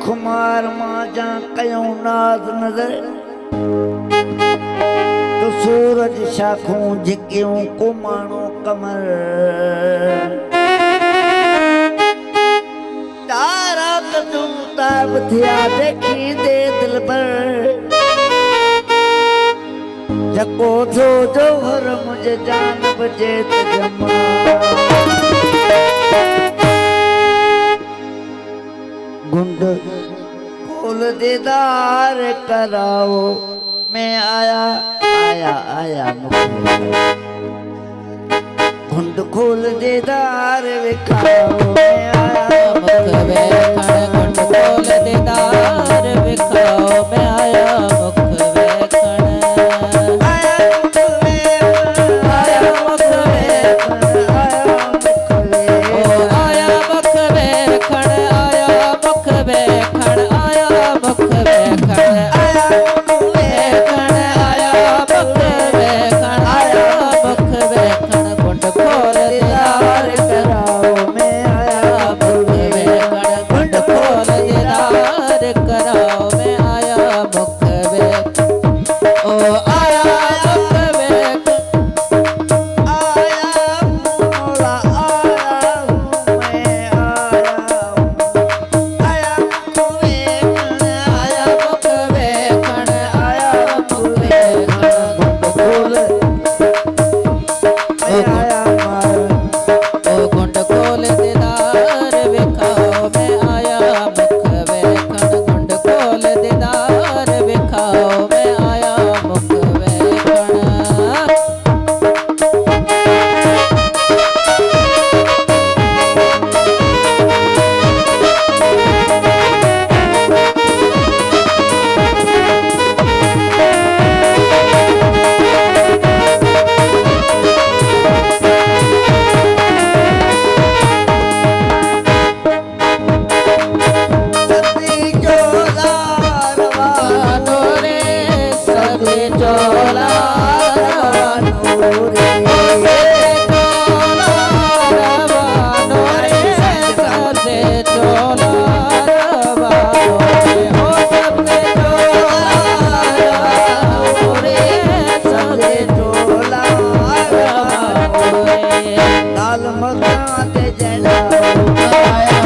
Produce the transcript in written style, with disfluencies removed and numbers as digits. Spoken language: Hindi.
खुमार मां जा कयूं नाज़ नज़र तो सूरज शाखूं झिकियूं कुमाणो कमर तारा कदू ताब थिया देखी दे दिल पर जको थो जोहर मुझे जान बजे त जमा गुंड खोल दीदार कराओ मैं आया आया आया गुंड खोल दीदार विखाओ मैं आया मुखवे खण गुंड खोल दीदार विखाओ मैं आया मुखवे खण आया मुखवे खण आया मुखवे खण आया मुखवे खण आया मुखवे खण आया मुखवे खण आया मुखवे खण गुंड खोल दीदार कराओ मैं आया मुखवे खण गुंड खोल दीदार कराओ मैं आया मुखवे ओ आया मुखवे आया मोला आया मैं आया आया मुखवे खण आया मुखवे खण खोल आया ओ गुंड खोल दीदार विखाओ मैं आया मुखवे खण गुंड खोल दीदार विखाओ मैं आया मुखवे खण सती जोला रवानो रे सदे चोला रवानो रे सदे चोला रवानो रे ओ सदे चोला रे सदे जोला रवानो रे लाल मकान ते जला आया